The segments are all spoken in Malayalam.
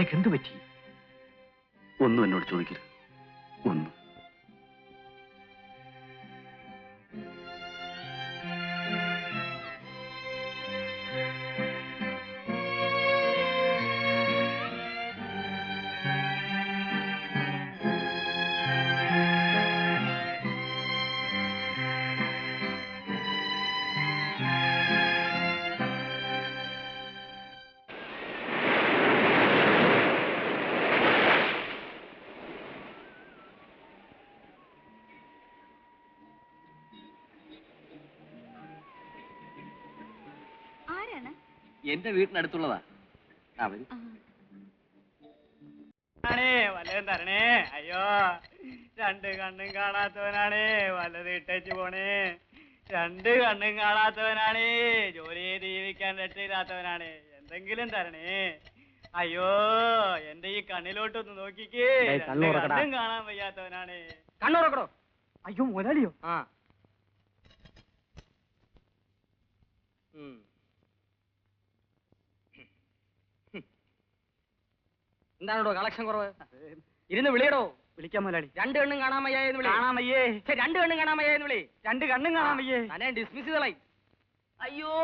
നിനക്ക് എന്തു പറ്റി? ഒന്നും എന്നോട് ചോദിക്കരുത്. ഒന്നും. എന്റെ വീട്ടിനടുത്തുള്ളതാ അവൻ. വല്ലതും തരണേ. അയ്യോ, രണ്ട് കണ്ണും കാണാത്തവനാണേ, വല്ലത് ഇട്ടേച്ചു പോണേ. രണ്ട് കണ്ണും കാണാത്തവനാണേ, ജോലി ചെയ്ത് ജീവിക്കാൻ രക്ഷയില്ലാത്തവനാണേ, എന്തെങ്കിലും തരണേ. അയ്യോ, എന്റെ ഈ കണ്ണിലോട്ടൊന്ന് നോക്കിക്കേ, കണ്ണും കാണാൻ വയ്യാത്തവനാണേ. കണ്ണുറക്കടോ. അയ്യോ മുതലാളിയോ? ആ എന്താണോ കളക്ഷൻ കുറവ്? ഇരുന്ന് വിളിയടോ. വിളിക്കാം മുതലാളി. രണ്ട് കണ്ണും കാണാൻ വയ്യാന്ന് വിളി. കാണാൻ വയ്യേ. രണ്ട് കണ്ണും കാണാൻ വയ്യാന്ന് വിളി. രണ്ട് കണ്ണും കാണാൻ വയ്യേ. തന്നെ ഡിസ്മിസ് ചെയ്തളായി. അയ്യോ,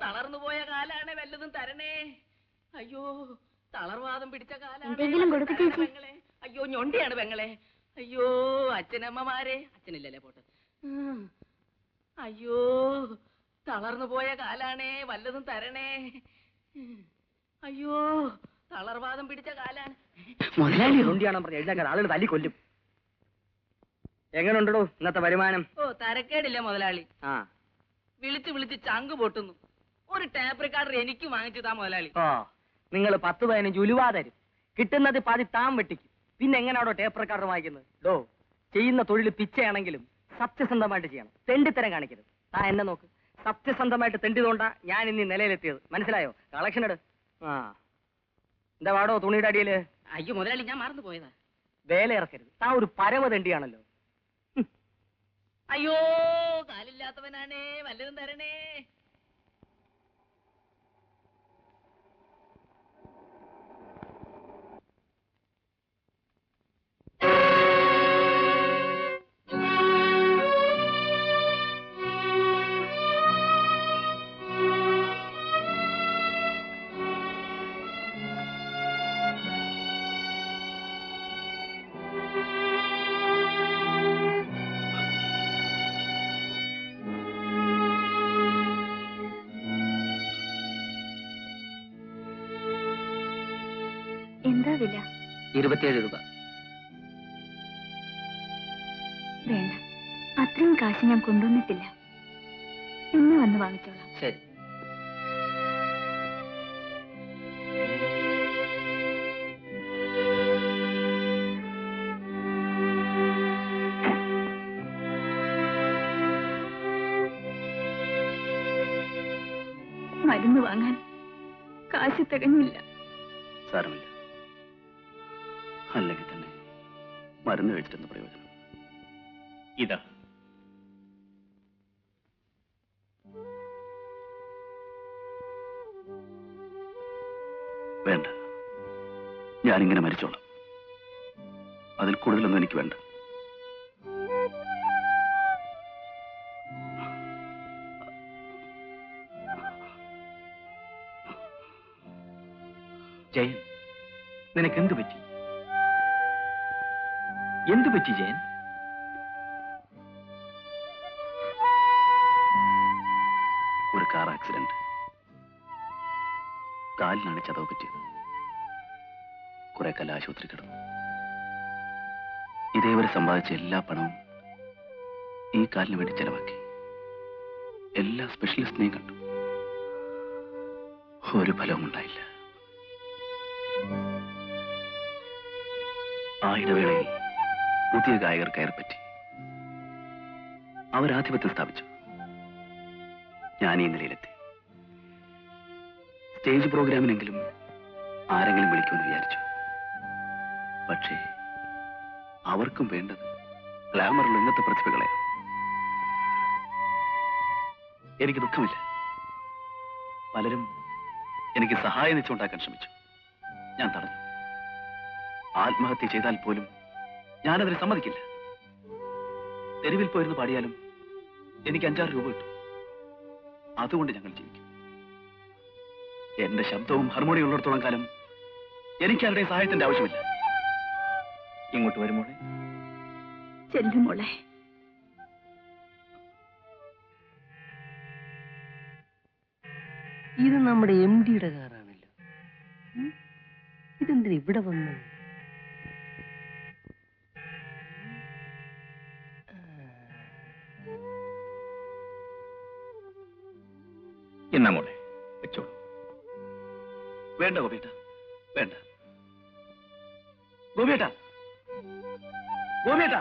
തളർന്നു പോയ കാലാണ്, വല്ലതും തരണേ. അയ്യോ, തളർവാദം പിടിച്ച കാലാണ്. അയ്യോ, ഞൊണ്ടിയാണ് പെങ്ങളെ. അയ്യോ, അച്ഛനമ്മമാരെ. അച്ഛനില്ലല്ലേ, പോട്ടെ. അയ്യോ, തളർന്നു പോയ കാലാണേ, വല്ലതും തരണേ. അയ്യോ, തളർവാദം പിടിച്ച കാലാണ്. മുതലാളി ഞൊണ്ടിയാണോ പറഞ്ഞ എഴുതാക്കാൻ ആളുകൾ തല്ലി കൊല്ലും. എങ്ങനെയുണ്ടോ ഇന്നത്തെ വരുമാനം? ഓ, തരക്കേടില്ല മുതലാളി. ആ, വിളിച്ച് വിളിച്ച് ചങ്ക് പൊട്ടുന്നു. ഒരു ടാപ്പ് റെക്കോർഡർ എനിക്ക് വാങ്ങിച്ചു താ മുതലാളി. ഓ, നിങ്ങൾ 10-15 ഉലുവാ തരും, കിട്ടുന്നത് പാതി താൻ വെട്ടിക്കും. പിന്നെ എങ്ങനെയാണോ ടേപ്പ് റെക്കോർഡർ വാങ്ങിക്കുന്നത്? ഡോ, ചെയ്യുന്ന തൊഴിൽ പിച്ചയാണെങ്കിലും സത്യസന്ധമായിട്ട് ചെയ്യണം, തെണ്ടിത്തരം കാണിക്കരുത്. താ എന്നെ നോക്ക്, സത്യസന്ധമായിട്ട് തെണ്ടിയതുകൊണ്ടാ ഞാൻ ഇന്ന് നിലയിലെത്തിയത്. മനസ്സിലായോ? കളക്ഷൻ എടു. ആ, എന്താ വാടോ തുണിയുടെ അടിയില്? അയ്യോ മുതലാളി, ഞാൻ മറന്നു പോയതാ. വേല ഇറക്കരുത്, താ ഒരു പരമതെണ്ടിയാണല്ലോ. അയ്യോ, കാലില്ലാത്തവനാണേ, വല്ലതും തരണേ. എന്താ വില? 27 രൂപ. വേണ്ട, അത്രയും കാശ് ഞാൻ കൊണ്ടുവന്നിട്ടില്ല. ഇന്ന് വന്ന് വാങ്ങിച്ചോളാം. ശരി. മരുന്ന് വാങ്ങാൻ കാശ് തികഞ്ഞില്ല. സാരമില്ല, അല്ലെങ്കിൽ തന്നെ മരുന്ന് കഴിച്ചിട്ടെന്ന് പ്രയോജനം. ഇതാ വേണ്ട, ഞാനിങ്ങനെ മരിച്ചോളാം. അതിൽ കൂടുതലൊന്നും എനിക്ക് വേണ്ട. ജയൻ, നിനക്ക് എന്തു പറ്റി? എന്തു പറ്റി ജയൻ? ഒരു കാർ ആക്സിഡന്റ്. കാലിനാണ് ചതവ് പറ്റിയത്. കുറെ കാലം ആശുപത്രി കിടന്നു. ഇതേവരെ സമ്പാദിച്ച എല്ലാ പണവും ഈ കാലിന് വേണ്ടി ചെലവാക്കി. എല്ലാ സ്പെഷ്യലിസ്റ്റിനെയും കണ്ടു. ഒരു ഫലവും ഉണ്ടായില്ല. ആ ഇടവേളയിൽ പുതിയ ഗായകർ കയറിപ്പറ്റി. അവരാധിപത്യം സ്ഥാപിച്ചു. ഞാൻ ഈ നിലയിലെത്തി. സ്റ്റേജ് പ്രോഗ്രാമിനെങ്കിലും ആരെങ്കിലും വിളിക്കുമെന്ന് വിചാരിച്ചു. പക്ഷേ അവർക്കും വേണ്ടത് ഗ്ലാമറിൽ ഇന്നത്തെ പ്രതിഭകളെയാണ്. എനിക്ക് ദുഃഖമില്ല. പലരും എനിക്ക് സഹായം വെച്ചുണ്ടാക്കാൻ ശ്രമിച്ചു. ഞാൻ തടഞ്ഞു. ആത്മഹത്യ ചെയ്താൽ പോലും ഞാനതിന് സമ്മതിക്കില്ല. തെരുവിൽ പോയിരുന്ന് പാടിയാലും എനിക്ക് 5-6 രൂപ കിട്ടും. അതുകൊണ്ട് ഞങ്ങൾ ജീവിക്കും. എന്റെ ശബ്ദവും ഹാർമോണിയം ഉള്ളിടത്തോളം കാലം എനിക്ക് ആരുടെയും സഹായത്തിന്റെ ആവശ്യമില്ല. ഇങ്ങോട്ട് വരുമോളെ. ചെല്ലുമോളെ. ഇത് നമ്മുടെ MD യുടെ കാറാണല്ലോ. ഇതെന്തിനാ ഇവിടെ വന്നു? എന്നാ മോളെ വെച്ചോളൂ. വേണ്ട ഗോപിയേട്ട, വേണ്ട. ഗോപിയേട്ട, ഗോപിയേട്ട.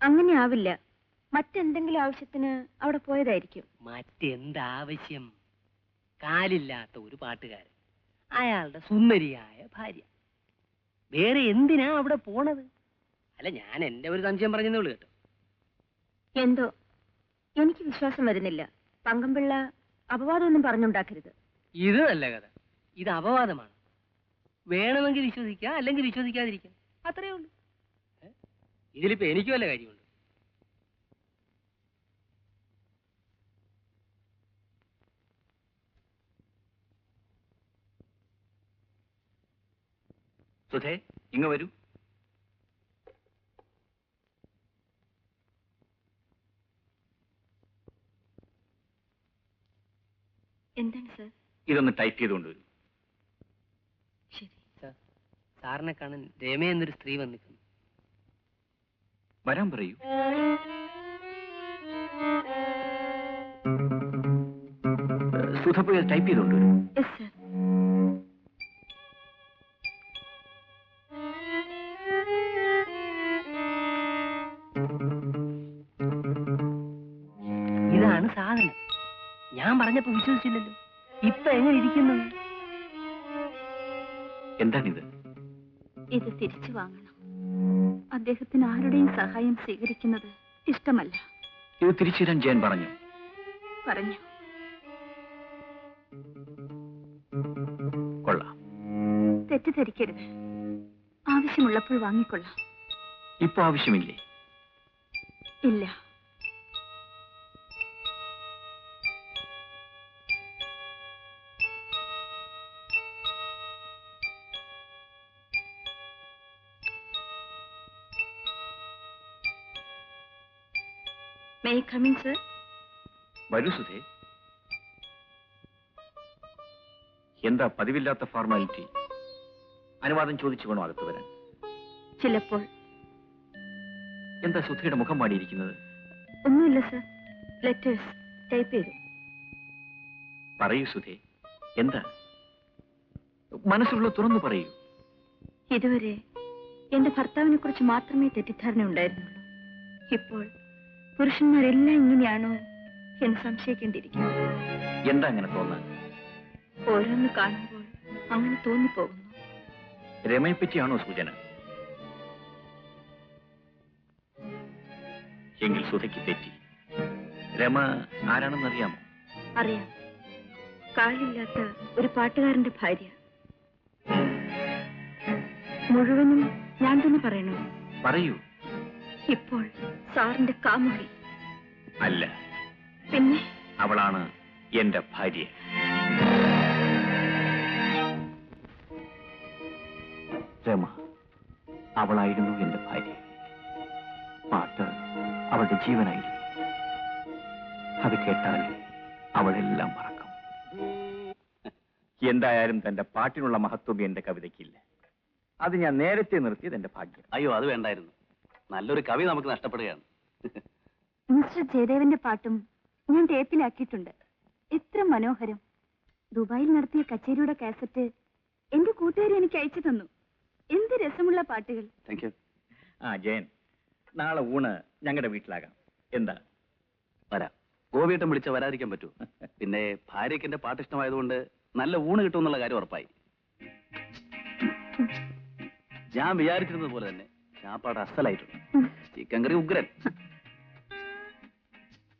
അങ്ങനെ ആവില്ല. മറ്റെന്തെങ്കിലും ആവശ്യത്തിന് അവിടെ പോയതായിരിക്കും. മറ്റെന്താവശ്യം? കാലില്ലാത്ത ഒരു പാട്ടുകാരൻ, അയാളുടെ സുന്ദരിയായ ഭാര്യ. വേറെ എന്തിനാ അവിടെ പോണത്? അല്ല, ഞാൻ എന്റെ ഒരു സംശയം പറഞ്ഞതേ ഉള്ളൂ കേട്ടോ. എന്തോ എനിക്ക് വിശ്വാസം വരുന്നില്ല. പങ്കംപിള്ള അപവാദമൊന്നും പറഞ്ഞുണ്ടാക്കരുത്. ഇത് നല്ല കഥ. ഇത് അപവാദമാണ്. വേണമെങ്കിൽ വിശ്വസിക്കാം, അല്ലെങ്കിൽ വിശ്വസിക്കാതിരിക്കാം. അത്രേ ഉള്ളൂ. ഇതിലിപ്പോ എനിക്ക് വല്ല കാര്യമുണ്ട്? സുധേ, ഇങ്ങ് വരൂ. എന്താണ് സർ? ഇതൊന്ന് ടൈപ്പ് ചെയ്തുകൊണ്ട് വരൂ. ശരി സാർ, സാറിനെ കാണാൻ രമ എന്നൊരു സ്ത്രീ വന്നിരിക്കുന്നു. വരാൻ പറയൂ. സുധ പോയി ടൈപ്പ് ചെയ്തുകൊണ്ട് വരൂ. Yes sir. ഇതാണ് സാധനം. ഞാൻ പറഞ്ഞപ്പോ വിശ്വസിച്ചില്ലല്ലോ. ഇപ്പൊ എങ്ങനെ ഇരിക്കുന്നു? എന്താണിത്? ഇത് തിരിച്ചു വാങ്ങണം. അദ്ദേഹത്തിന് ആരുടെയും സഹായം സ്വീകരിക്കുന്നത് ഇഷ്ടമല്ല. ഇത് തിരിച്ചു തരാൻ ജയൻ പറഞ്ഞു. കൊള്ളാം. തെറ്റിദ്ധരിക്കരുത്. ആവശ്യമുള്ളപ്പോൾ വാങ്ങിക്കൊള്ളാം. ഇപ്പൊ ആവശ്യമില്ലേ? ഇല്ല. May I come in, sir? വരൂ സുധേ. എന്താ പതിവില്ലാത്ത ഫോർമാലിറ്റി? അനുവാദം ചോദിച്ചു വേണോ അകത്ത് വരാൻ? ചിലപ്പോൾ. എന്താ സുധയുടെ മുഖം പാടിയിരിക്കുന്നത്? ഒന്നുമില്ല സർ. ലെറ്റേഴ്സ് ടൈപ്പ് ചെയ്തു. പറയൂ സുധേ, എന്താ മനസ്സിലുള്ള തുറന്നു പറയൂ. ഇതുവരെ എന്റെ ഭർത്താവിനെ കുറിച്ച് മാത്രമേ തെറ്റിദ്ധാരണ ഉണ്ടായിരുന്നുള്ളൂ. ഇപ്പോൾ പുരുഷന്മാരെല്ലാം ഇങ്ങനെയാണോ എന്ന് സംശയിക്കേണ്ടിയിരിക്കുന്നു. എന്താ അങ്ങനെ തോന്നാൻ? ഓരോന്ന് കാണുമ്പോൾ അങ്ങനെ തോന്നിപ്പോകുന്നു. രമയെ പറ്റിയാണോ സൂചന? എങ്കിൽ സുധയ്ക്ക് തെറ്റി. രമ ആരാണെന്നറിയാമോ? അറിയാം. കാലില്ലാത്ത ഒരു പാട്ടുകാരന്റെ ഭാര്യ. മുഴുവനും ഞാൻ തന്നെ പറയണോ? പറയൂ. ഇപ്പോൾ സാറിന്റെ കാമുകി. അല്ല, പിന്നെ അവളാണ് എന്റെ ഭാര്യ. രമ, അവളായിരുന്നു എന്റെ ഭാര്യ. പാട്ട് അവളുടെ ജീവനായിരുന്നു. അത് കേട്ടാൽ അവളെല്ലാം മറക്കും. എന്തായാലും തന്റെ പാട്ടിനുള്ള മഹത്വം എന്റെ കവിതയ്ക്കില്ല. അത് ഞാൻ നേരത്തെ നിർത്തിയത് എന്റെ ഭാഗ്യം. അയ്യോ, അത് വേണ്ടായിരുന്നു. നല്ലൊരു കവി നമുക്ക് നഷ്ടപ്പെടുകയാണ്. മിസ്റ്റർ ജയദേവന്റെ പാട്ടും ഞാൻ ടേപ്പിലാക്കിയിട്ടുണ്ട്. എത്ര മനോഹരം. ദുബായിൽ നടത്തിയ കച്ചേരിയുടെ കാസറ്റ് എന്റെ കൂട്ടുകാരി എനിക്ക് അയച്ചു തന്നു. എന്ത് രസമുള്ള പാട്ടുകൾ. Thank you. ആ ജയൻ, നാളെ ഊണ് ഞങ്ങളുടെ വീട്ടിലാകാം. എന്താ? വരാം. ഗോപിയേട്ടൻ വിളിച്ച വരാതിരിക്കാൻ പറ്റൂ? പിന്നെ ഭാര്യയ്ക്ക് എന്റെ പാട്ട് ഇഷ്ടമായതുകൊണ്ട് നല്ല ഊണ് കിട്ടുമെന്നുള്ള കാര്യം ഉറപ്പായി. ഞാൻ വിചാരിച്ചിരുന്നത് പോലെ തന്നെ ചാപ്പാട് അസലായിട്ടുണ്ട്. ചിക്കൻ കറി ഉഗ്രൻ.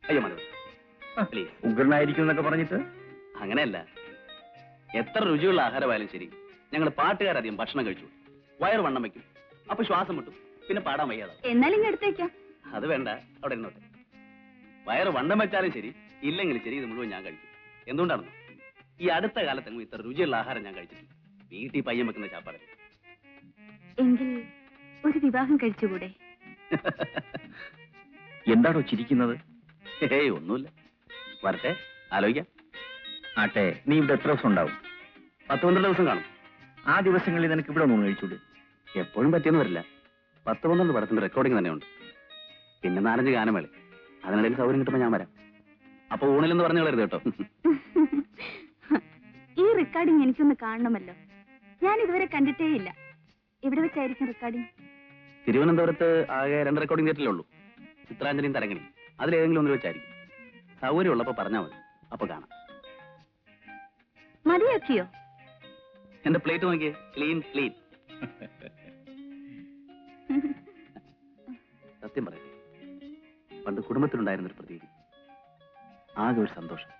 അയ്യോ മതി പ്ലീസ്. ഉഗ്രനായിരിക്കും എന്നൊക്കെ പറഞ്ഞിട്ട് അങ്ങനെയല്ല, എത്ര രുചിയുള്ള ആഹാരമായാലും ശരി, ഞങ്ങൾ പാട്ടുകാരധികം ഭക്ഷണം കഴിച്ചു വയറ് വണ്ണം വെക്കും. അപ്പൊ ശ്വാസം മുട്ടും, പിന്നെ പാടാൻ വയ്യാതെ. എന്നാലും ഇങ്ങ് എടുത്തേക്കാം. അത് വേണ്ട, അവിടെ ഇരുന്നോട്ടെ. വയറ് വണ്ണം വെച്ചാലും ശരി, ഇല്ലെങ്കിലും ശരി, ഇത് മുഴുവൻ ഞാൻ കഴിക്കും. എന്തുകൊണ്ടാണെന്നോ, ഈ അടുത്ത കാലത്തെങ്ങും ഇത്ര രുചിയുള്ള ആഹാരം ഞാൻ കഴിച്ചിട്ടില്ല. വീട്ടിൽ പയ്യൻ വെക്കുന്ന ചാപ്പാട്. എങ്കിൽ ഒരു വിവാഹം കഴിച്ചുകൂടെ? എന്താണോ ചിരിക്കുന്നത്? ഏയ് ഒന്നുമില്ല. വരട്ടെ, ആലോചിക്കാം. ആട്ടെ, നീ ഇവിടെ എത്ര ദിവസം ഉണ്ടാവും? 10-12 ദിവസം കാണും. ആ ദിവസങ്ങളിൽ നിനക്ക് ഇവിടെ ഒന്നും കഴിച്ചൂടെ? എപ്പോഴും പറ്റിയെന്ന് വരില്ല. 10-12 പടത്തിന്റെ റെക്കോർഡിംഗ് തന്നെയുണ്ട്. പിന്നെ 4-5 ഗാനമേള. അതിനിടയിൽ സൗകര്യം കിട്ടുമ്പോൾ ഞാൻ വരാം. അപ്പൊ ഊണിലെന്ന് പറഞ്ഞു കളരുത് കേട്ടോ. ഈ റെക്കോർഡിംഗ് എനിക്കൊന്ന് കാണണമല്ലോ. ഞാൻ ഇതുവരെ കണ്ടിട്ടേയില്ല. എവിടെ വെച്ചായിരിക്കും റെക്കോർഡിംഗ്? തിരുവനന്തപുരത്ത് ആകെ 2 റെക്കോർഡിംഗ് തിയേറ്ററിലേ ഉള്ളൂ. ചിത്രാഞ്ജലിയും തരങ്ങിണിയും. അതിലേതെങ്കിലും ഒന്നിൽ വെച്ചായിരിക്കും. സൗകര്യം ഉള്ളപ്പോ പറഞ്ഞാൽ മതി, അപ്പൊ കാണാം. മതിയാക്കിയോ? എന്റെ പ്ലേറ്റ് നോക്കിയേ, ക്ലീൻ ക്ലീൻ. സത്യം പറയട്ടെ, പണ്ട് കുടുംബത്തിലുണ്ടായിരുന്നൊരു പ്രതീതി, ആകെ ഒരു സന്തോഷം.